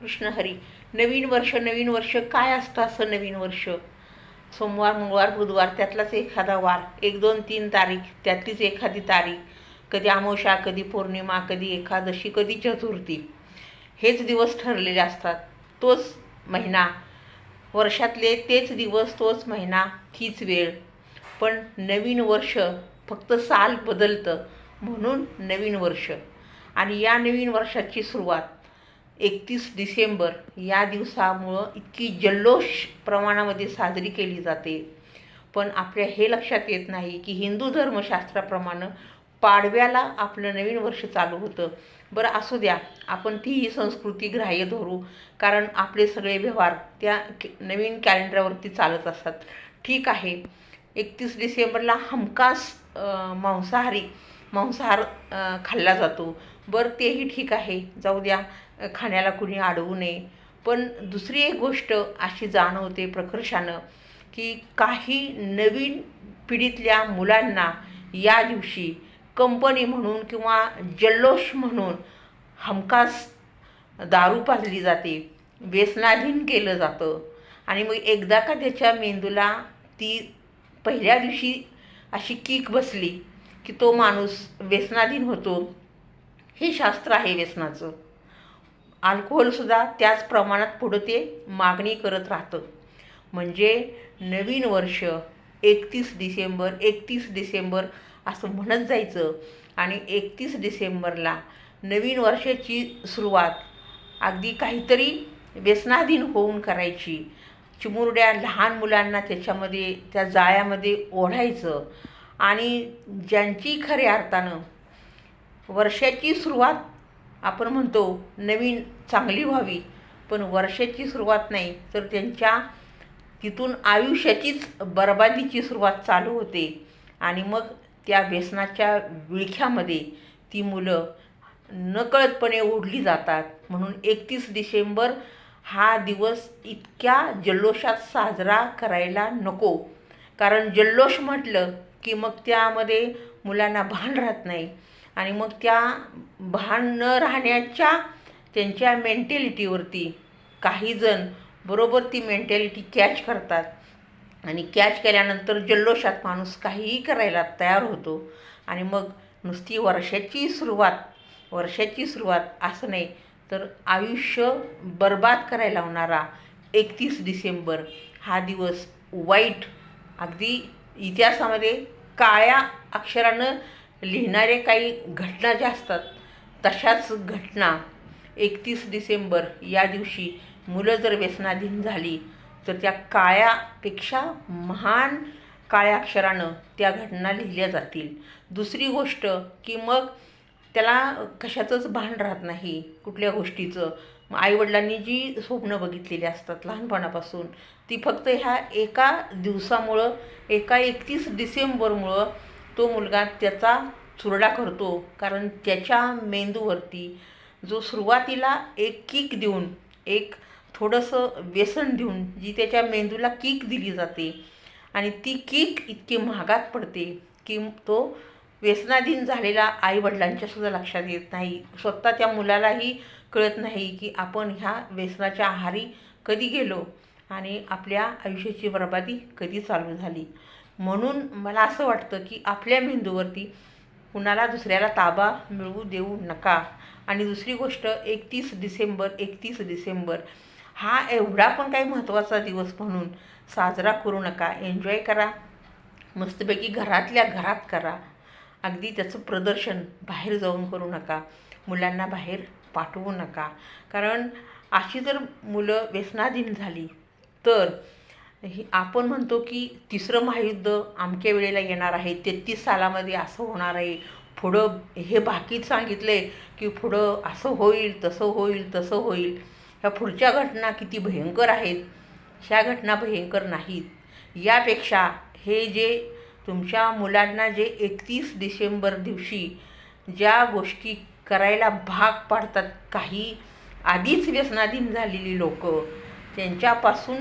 कृष्ण हरी. नवीन वर्ष काय असतं? असं नवीन वर्ष सोमवार, मंगळवार, बुधवार त्यातलाच एखादा वार, 1 2 3 तारीख त्यातलीच एखादी तारीख, कधी अमावस्या, कधी पौर्णिमा, कधी एकादशी, कधी चतुर्थी, हेच दिवस ठरलेले असतात. तोच महिना, वर्षातले तेच दिवस, तोच महिना, तीच वेळ. पण नवीन वर्ष फक्त साल बदलतं म्हणून नवीन वर्ष. आणि या नवीन वर्षाची सुरुवात 31 डिसेंबर या दिवसामुळं इतकी जल्लोष प्रमाणामध्ये साजरी केली जाते. पण आपल्या हे लक्षात येत नाही की हिंदू धर्मशास्त्राप्रमाणे पाडव्याला आपलं नवीन वर्ष चालू होतं. बरं, असू द्या, आपण तीही संस्कृती ग्राह्य धरू, कारण आपले सगळे व्यवहार त्या नवीन कॅलेंडरवरती चालत असतात. ठीक आहे, 31 डिसेंबरला हमखास मांसाहार खाल्ला जातो. बरं, तेही ठीक आहे, जाऊ द्या, खाण्याला कुणी अडवू नये. पण दुसरी एक गोष्ट अशी जाणवते प्रकर्षानं की काही नवीन पिढीतल्या मुलांना या दिवशी कंपनी म्हणून किंवा जल्लोष म्हणून हमखास दारू पाजली जाते, व्यसनाधीन केलं जातं. आणि मग एकदा का त्याच्या मेंदूला ती पहिल्या दिवशी अशी कीक बसली की तो माणूस व्यसनाधीन होतो. हे शास्त्र आहे व्यसनाचं. अल्कोहोलसुद्धा त्याच प्रमाणात पुढं ते मागणी करत राहतं. म्हणजे नवीन वर्ष 31 डिसेंबर असं म्हणत जायचं. आणि 31 डिसेंबरला नवीन वर्षाची सुरुवात अगदी काहीतरी व्यसनाधीन होऊन करायची. चिमुरड्या लहान मुलांना त्याच्यामध्ये, त्या जाळ्यामध्ये ओढायचं. आणि ज्यांची खऱ्या अर्थानं वर्षाची सुरुवात आपण म्हणतो नवीन चांगली व्हावी, पण वर्षाची सुरुवात नाही तर त्यांच्या तिथून आयुष्याचीच बरबादीची सुरुवात चालू होते. आणि मग त्या व्यसनाच्या विळख्यामध्ये ती मुलं नकळतपणे ओढली जातात. म्हणून 31 डिसेंबर हा दिवस इतक्या जल्लोषात साजरा करायला नको. कारण जल्लोष म्हटलं की मग त्यामध्ये मुलांना भान राहत नाही. आणि मग त्या भान न राहण्याच्या त्यांच्या मेंटॅलिटीवरती काही जण बरोबर ती मेंटॅलिटी कॅच करतात. आणि कॅच केल्यानंतर जल्लोषात माणूस काहीही करायला तयार होतो. आणि मग नुसती वर्षाची सुरुवात असं नाही, तर आयुष्य बर्बाद करायला लावणारा 31 डिसेंबर हा दिवस वाईट, अगदी इतिहासामध्ये काळ्या अक्षरानं लिहिणारे काही घटना ज्या असतात तशाच घटना 31 डिसेंबर या दिवशी मुलं जर व्यसनाधीन झाली तर त्या काळ्यापेक्षा महान काळ्या अक्षरानं त्या घटना लिहिल्या जातील. दुसरी गोष्ट की मग त्याला कशाचंच भान राहत नाही, कुठल्या गोष्टीचं. आईवडिलांनी जी स्वप्नं बघितलेली असतात लहानपणापासून, ती फक्त ह्या एका दिवसामुळं, एका 31 डिसेंबरमुळं तो मुलगा त्याचा चुरडा करतो. कारण त्याच्या मेंदूवरती जो सुरुवातीला एक किक देऊन, एक थोडंसं व्यसन देऊन जी त्याच्या मेंदूला किक दिली जाते, आणि ती किक इतकी महागात पडते की तो व्यसनाधीन झालेला आईवडिलांच्यासुद्धा लक्षात येत नाही. स्वतः त्या मुलालाही कळत नाही की आपण ह्या व्यसनाच्या आहारी कधी गेलो आणि आपल्या आयुष्याची बर्बादी कधी चालू झाली. म्हणून मला असं वाटतं की आपल्या मेंदूवरती कुणाला दुसऱ्याला ताबा मिळवू देऊ नका. आणि दुसरी गोष्ट, 31 डिसेंबर हा एवढा पण काही महत्त्वाचा दिवस म्हणून साजरा करू नका. एन्जॉय करा, मस्तपैकी घरातल्या घरात करा. अगदी त्याचं प्रदर्शन बाहेर जाऊन करू नका, मुलांना बाहेर पाठवू नका. कारण अशी जर मुलं व्यसनाधीन झाली तर आपण म्हणतो की 3रं महायुद्ध अमक्या वेळेला येणार आहे, 33 सालामध्ये असं होणार आहे, पुढं हे बाकीत सांगितलं आहे की पुढं असं होईल, तसं होईल. ह्या पुढच्या घटना किती भयंकर आहेत, ह्या घटना भयंकर नाहीत. यापेक्षा हे जे तुमच्या मुलांना जे 31 डिसेंबर दिवशी ज्या गोष्टी करायला भाग पाडतात काही आधीच व्यसनाधीन झालेली लोक, त्यांच्यापासून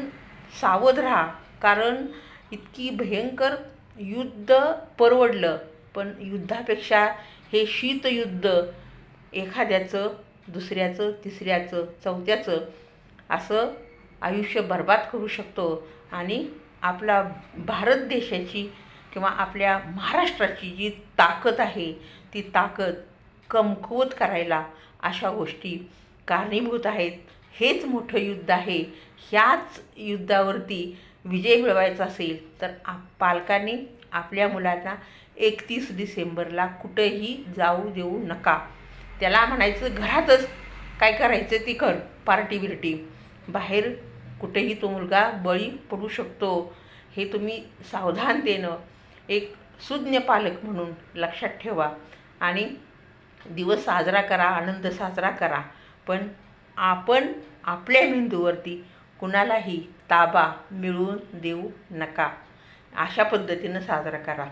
सावध राहा. कारण इतकी भयंकर युद्ध परवडलं, पण युद्धापेक्षा हे शीतयुद्ध एखाद्याचं दुसऱ्याचं, तिसऱ्याचं, चौथ्याचं असं आयुष्य बर्बाद करू शकतो आणि आपला भारत देशाची किंवा आपल्या महाराष्ट्राची जी ताकद आहे ती ताकद कमकुवत करायला अशा गोष्टी कारणीभूत आहेत. हेच मोठं युद्ध आहे. ह्याच युद्धावरती विजय मिळवायचा असेल तर पालकांनी आपल्या मुलांना 31 डिसेंबरला कुठेही जाऊ देऊ नका. त्याला म्हणायचं घरातच काय करायचं ती कर, पार्टी बिर्टी. बाहेर कुठेही तो मुलगा बळी पडू शकतो. हे तुम्ही सावधानतेनं एक सुज्ञ पालक म्हणून लक्षात ठेवा आणि दिवस साजरा करा, आनंद साजरा करा. पण आपण आपल्या मेंदूवरती कुणालाही ताबा मिळवून देऊ नका. अशा पद्धतीनं साजरा करा.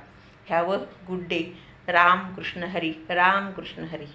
Have a good day. Ram Krishna Hari. Ram Krishna Hari.